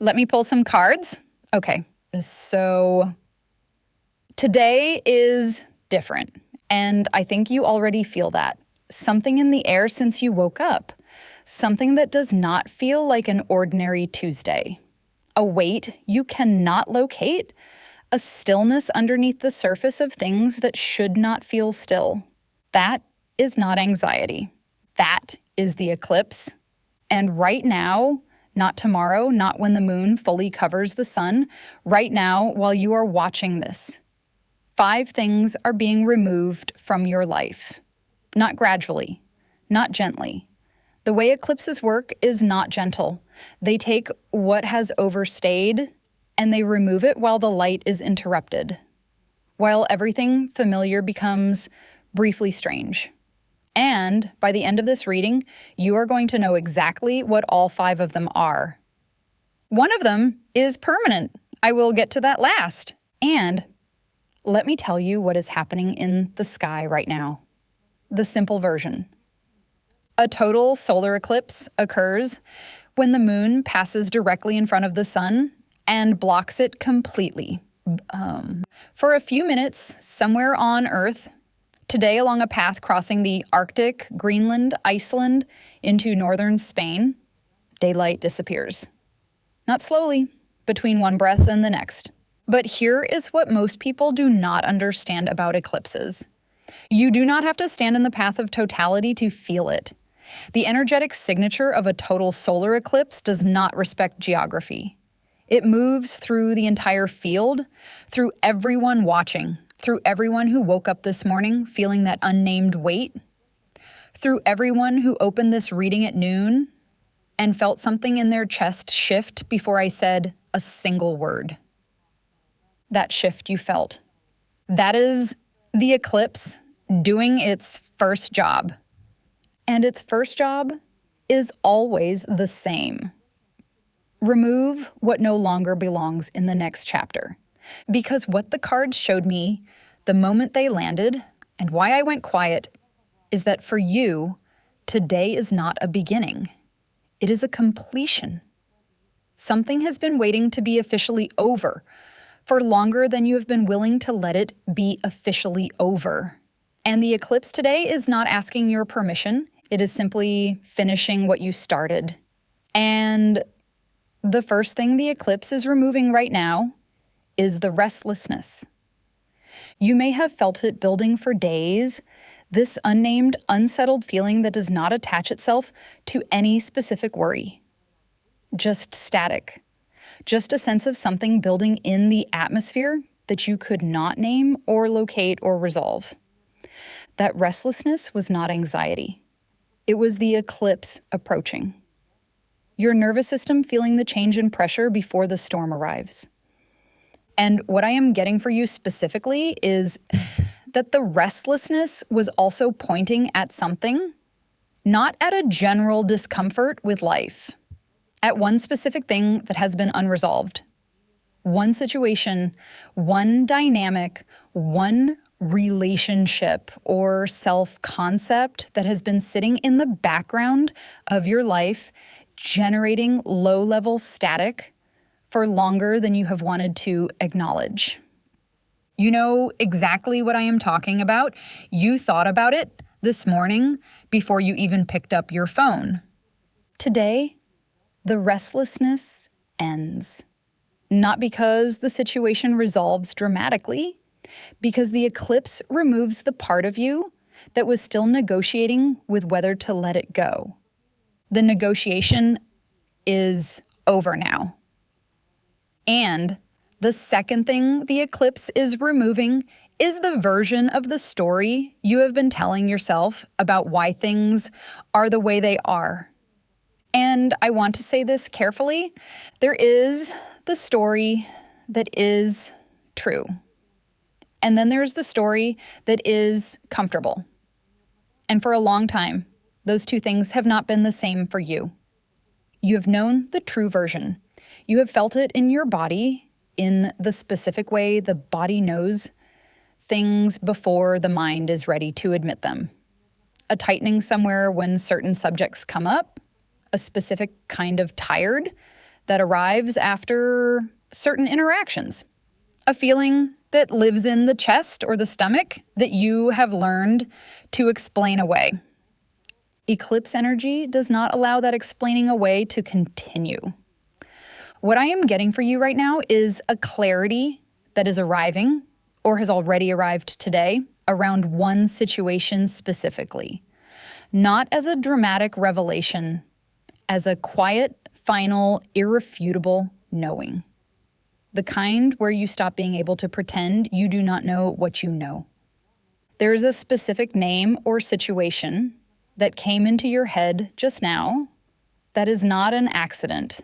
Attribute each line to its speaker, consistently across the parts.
Speaker 1: Let me pull some cards. Okay, so today is different, and I think you already feel that. Something in the air since you woke up. Something that does not feel like an ordinary Tuesday. A weight you cannot locate. A stillness underneath the surface of things that should not feel still. That is not anxiety. That is the eclipse. And right now, not tomorrow, not when the moon fully covers the sun, right now, while you are watching this, 5 things are being removed from your life. Not gradually, not gently. The way eclipses work is not gentle. They take what has overstayed and they remove it while the light is interrupted, while everything familiar becomes briefly strange. And by the end of this reading, you are going to know exactly what all 5 of them are. One of them is permanent. I will get to that last. And let me tell you what is happening in the sky right now. The simple version. A total solar eclipse occurs when the moon passes directly in front of the sun and blocks it completely. For a few minutes, somewhere on Earth, today along a path crossing the Arctic, Greenland, Iceland, into northern Spain, daylight disappears. Not slowly, between one breath and the next. But here is what most people do not understand about eclipses. You do not have to stand in the path of totality to feel it. The energetic signature of a total solar eclipse does not respect geography. It moves through the entire field, through everyone watching, through everyone who woke up this morning feeling that unnamed weight, through everyone who opened this reading at noon and felt something in their chest shift before I said a single word. That shift you felt. That is the eclipse doing its first job. And its first job is always the same. Remove what no longer belongs in the next chapter. Because what the cards showed me the moment they landed, and why I went quiet, is that for you, today is not a beginning. It is a completion. Something has been waiting to be officially over for longer than you have been willing to let it be officially over. And the eclipse today is not asking your permission. It is simply finishing what you started. And the first thing the eclipse is removing right now is the restlessness. You may have felt it building for days, this unnamed, unsettled feeling that does not attach itself to any specific worry. Just static. Just a sense of something building in the atmosphere that you could not name or locate or resolve. That restlessness was not anxiety. It was the eclipse approaching. Your nervous system feeling the change in pressure before the storm arrives. And what I am getting for you specifically is that the restlessness was also pointing at something, not at a general discomfort with life, at one specific thing that has been unresolved. One situation, one dynamic, one relationship or self-concept that has been sitting in the background of your life, generating low-level static for longer than you have wanted to acknowledge. You know exactly what I am talking about. You thought about it this morning before you even picked up your phone. Today, the restlessness ends. Not because the situation resolves dramatically, because the eclipse removes the part of you that was still negotiating with whether to let it go. The negotiation is over now. And the second thing the eclipse is removing is the version of the story you have been telling yourself about why things are the way they are. And I want to say this carefully. There is the story that is true. And then there's the story that is comfortable. And for a long time, those two things have not been the same for you. You have known the true version. You have felt it in your body in the specific way the body knows things before the mind is ready to admit them. A tightening somewhere when certain subjects come up, a specific kind of tired that arrives after certain interactions, a feeling that lives in the chest or the stomach that you have learned to explain away. Eclipse energy does not allow that explaining away to continue. What I am getting for you right now is a clarity that is arriving or has already arrived today around one situation specifically. Not as a dramatic revelation, as a quiet, final, irrefutable knowing. The kind where you stop being able to pretend you do not know what you know. There is a specific name or situation that came into your head just now that is not an accident.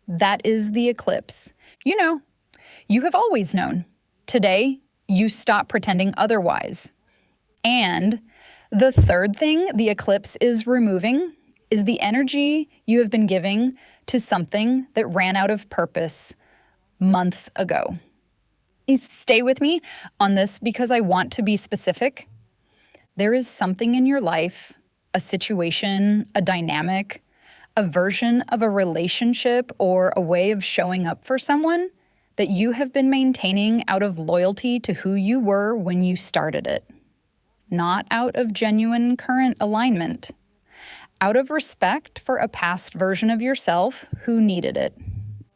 Speaker 1: That is the eclipse. You know, you have always known. Today, you stop pretending otherwise. And the third thing the eclipse is removing is the energy you have been giving to something that ran out of purpose months ago. Stay with me on this because I want to be specific. There is something in your life, a situation, a dynamic, a version of a relationship, or a way of showing up for someone that you have been maintaining out of loyalty to who you were when you started it. Not out of genuine current alignment. Out of respect for a past version of yourself who needed it.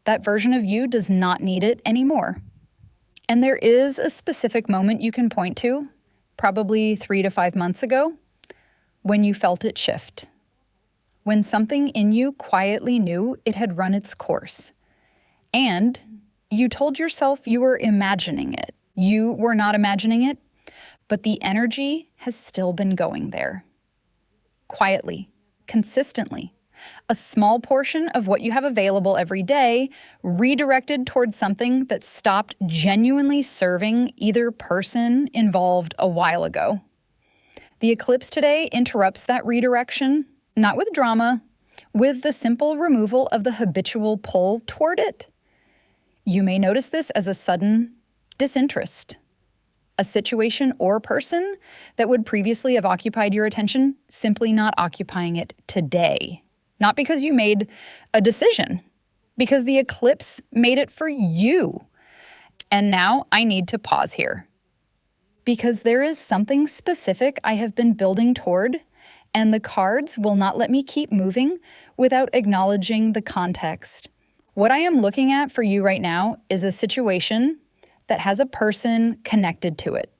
Speaker 1: That version of you does not need it anymore. And there is a specific moment you can point to, probably 3 to 5 months ago, when you felt it shift. When something in you quietly knew it had run its course. And you told yourself you were imagining it. You were not imagining it, but the energy has still been going there. Quietly, consistently. A small portion of what you have available every day redirected towards something that stopped genuinely serving either person involved a while ago. The eclipse today interrupts that redirection, not with drama, with the simple removal of the habitual pull toward it. You may notice this as a sudden disinterest. A situation or person that would previously have occupied your attention simply not occupying it today. Not because you made a decision, because the eclipse made it for you. And now I need to pause here. Because there is something specific I have been building toward, and the cards will not let me keep moving without acknowledging the context. What I am looking at for you right now is a situation that has a person connected to it.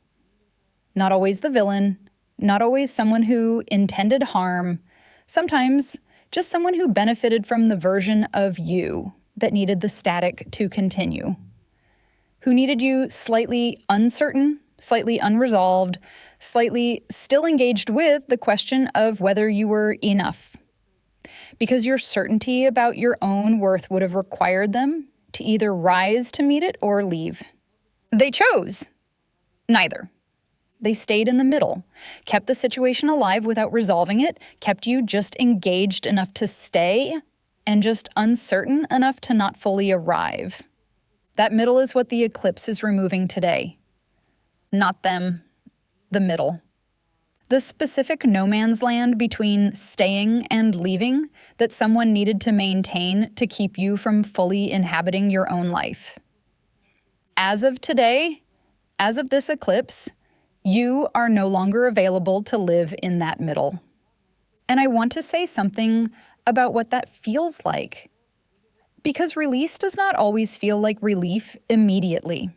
Speaker 1: Not always the villain, not always someone who intended harm, sometimes just someone who benefited from the version of you that needed the static to continue, who needed you slightly uncertain, slightly unresolved, slightly still engaged with the question of whether you were enough. Because your certainty about your own worth would have required them to either rise to meet it or leave. They chose neither. They stayed in the middle, kept the situation alive without resolving it, kept you just engaged enough to stay, and just uncertain enough to not fully arrive. That middle is what the eclipse is removing today. Not them, the middle. The specific no man's land between staying and leaving that someone needed to maintain to keep you from fully inhabiting your own life. As of today, as of this eclipse, you are no longer available to live in that middle. And I want to say something about what that feels like. Because release does not always feel like relief immediately.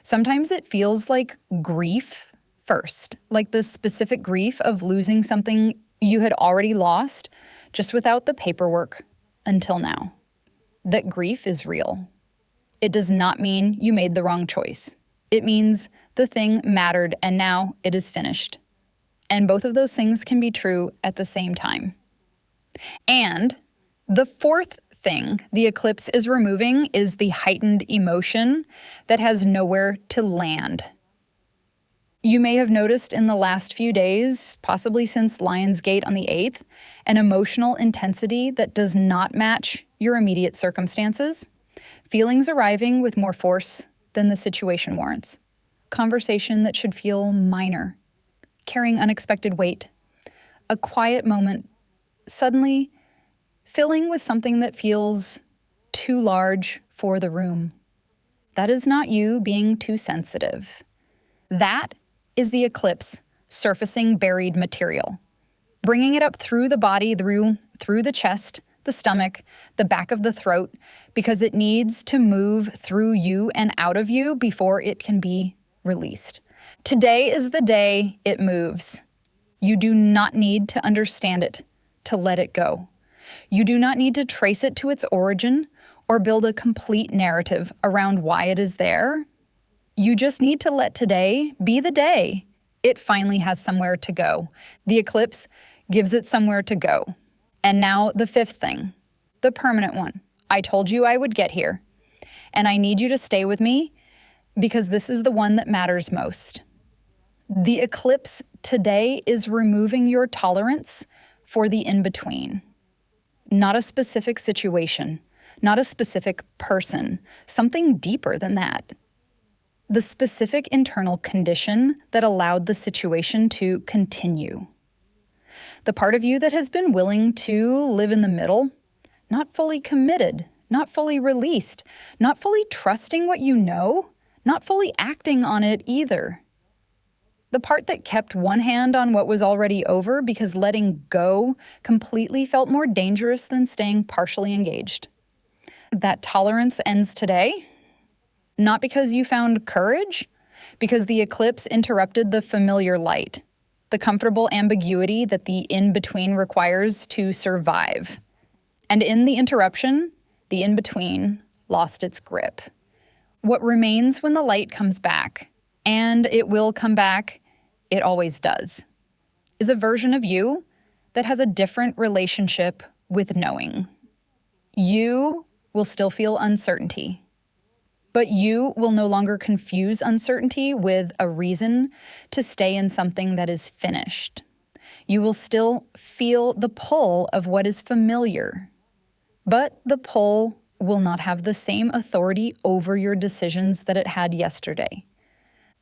Speaker 1: Sometimes it feels like grief first, like the specific grief of losing something you had already lost, just without the paperwork until now. That grief is real. It does not mean you made the wrong choice. It means the thing mattered and now it is finished. And both of those things can be true at the same time. And the fourth thing the eclipse is removing is the heightened emotion that has nowhere to land. You may have noticed in the last few days, possibly since Lionsgate on the 8th, an emotional intensity that does not match your immediate circumstances. Feelings arriving with more force than the situation warrants. Conversation that should feel minor, carrying unexpected weight. A quiet moment, suddenly filling with something that feels too large for the room. That is not you being too sensitive. That is the eclipse surfacing buried material, bringing it up through the body, through the chest, the stomach, the back of the throat, because it needs to move through you and out of you before it can be released. Today is the day it moves. You do not need to understand it to let it go. You do not need to trace it to its origin or build a complete narrative around why it is there. You just need to let today be the day it finally has somewhere to go. The eclipse gives it somewhere to go. And now the fifth thing, the permanent one. I told you I would get here. And I need you to stay with me because this is the one that matters most. The eclipse today is removing your tolerance for the in-between. Not a specific situation, not a specific person, something deeper than that. The specific internal condition that allowed the situation to continue. The part of you that has been willing to live in the middle, not fully committed, not fully released, not fully trusting what you know, not fully acting on it either. The part that kept one hand on what was already over because letting go completely felt more dangerous than staying partially engaged. That tolerance ends today, not because you found courage, because the eclipse interrupted the familiar light, the comfortable ambiguity that the in-between requires to survive. And in the interruption, the in-between lost its grip. What remains when the light comes back, and it will come back, it always does, is a version of you that has a different relationship with knowing. You will still feel uncertainty, but you will no longer confuse uncertainty with a reason to stay in something that is finished. You will still feel the pull of what is familiar, but the pull will not have the same authority over your decisions that it had yesterday.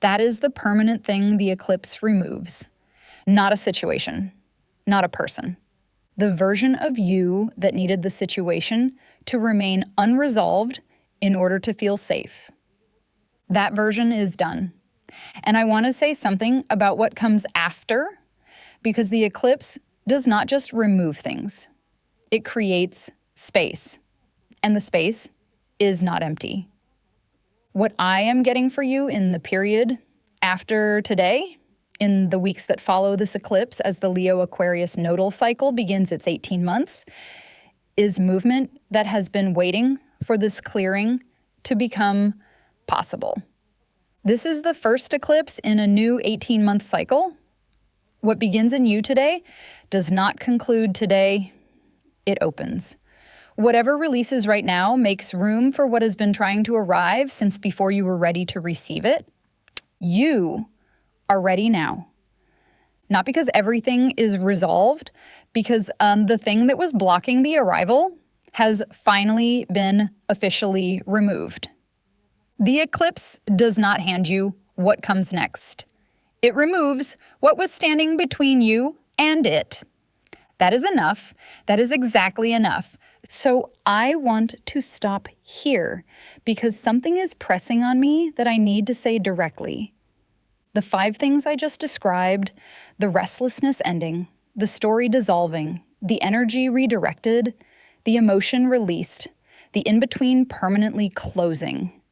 Speaker 1: That is the permanent thing the eclipse removes. Not a situation, not a person. The version of you that needed the situation to remain unresolved in order to feel safe. That version is done. And I want to say something about what comes after, because the eclipse does not just remove things. It creates space. And the space is not empty. What I am getting for you in the period after today, in the weeks that follow this eclipse as the Leo-Aquarius nodal cycle begins its 18 months, is movement that has been waiting for this clearing to become possible. This is the first eclipse in a new 18-month cycle. What begins in you today does not conclude today, it opens. Whatever releases right now makes room for what has been trying to arrive since before you were ready to receive it. You are ready now. Not because everything is resolved, because the thing that was blocking the arrival has finally been officially removed. The eclipse does not hand you what comes next. It removes what was standing between you and it. That is enough. That is exactly enough. So I want to stop here because something is pressing on me that I need to say directly. The 5 things I just described, the restlessness ending, the story dissolving, the energy redirected, the emotion released, the in-between permanently closing.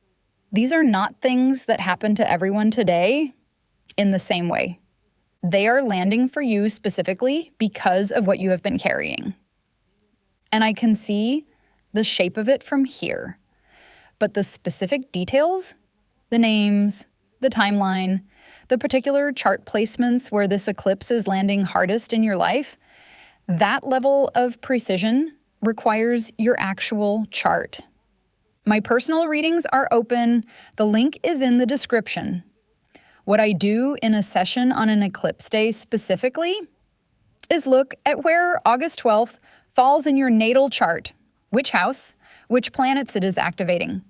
Speaker 1: These are not things that happen to everyone today in the same way. They are landing for you specifically because of what you have been carrying. And I can see the shape of it from here. But the specific details, the names, the timeline, the particular chart placements where this eclipse is landing hardest in your life, that level of precision requires your actual chart. My personal readings are open. The link is in the description. What I do in a session on an eclipse day specifically is look at where August 12th falls in your natal chart, which house, which planets it is activating,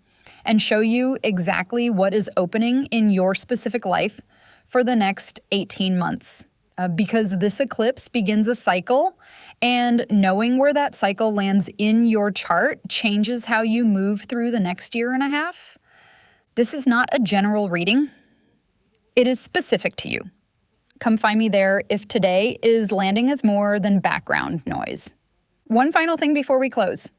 Speaker 1: and show you exactly what is opening in your specific life for the next 18 months. because this eclipse begins a cycle, and knowing where that cycle lands in your chart changes how you move through the next year and a half. This is not a general reading. It is specific to you. Come find me there if today is landing as more than background noise. One final thing before we close.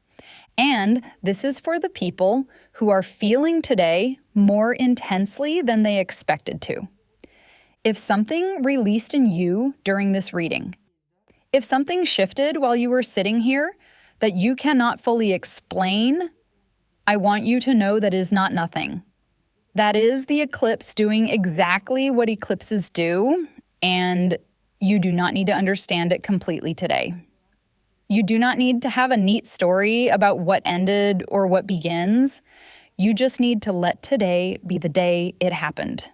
Speaker 1: And this is for the people who are feeling today more intensely than they expected to. If something released in you during this reading, if something shifted while you were sitting here that you cannot fully explain, I want you to know that is not nothing. That is the eclipse doing exactly what eclipses do, and you do not need to understand it completely today. You do not need to have a neat story about what ended or what begins. You just need to let today be the day it happened.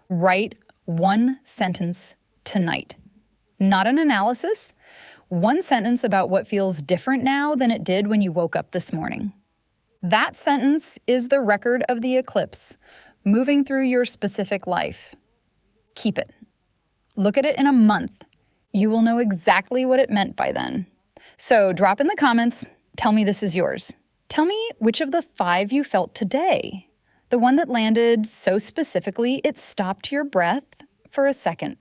Speaker 1: Write one sentence tonight. Not an analysis, one sentence about what feels different now than it did when you woke up this morning. That sentence is the record of the eclipse moving through your specific life. Keep it. Look at it in a month. You will know exactly what it meant by then. So drop in the comments, tell me this is yours. Tell me which of the 5 you felt today. The one that landed so specifically it stopped your breath for a second.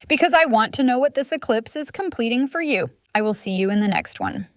Speaker 1: Because I want to know what this eclipse is completing for you. I will see you in the next one.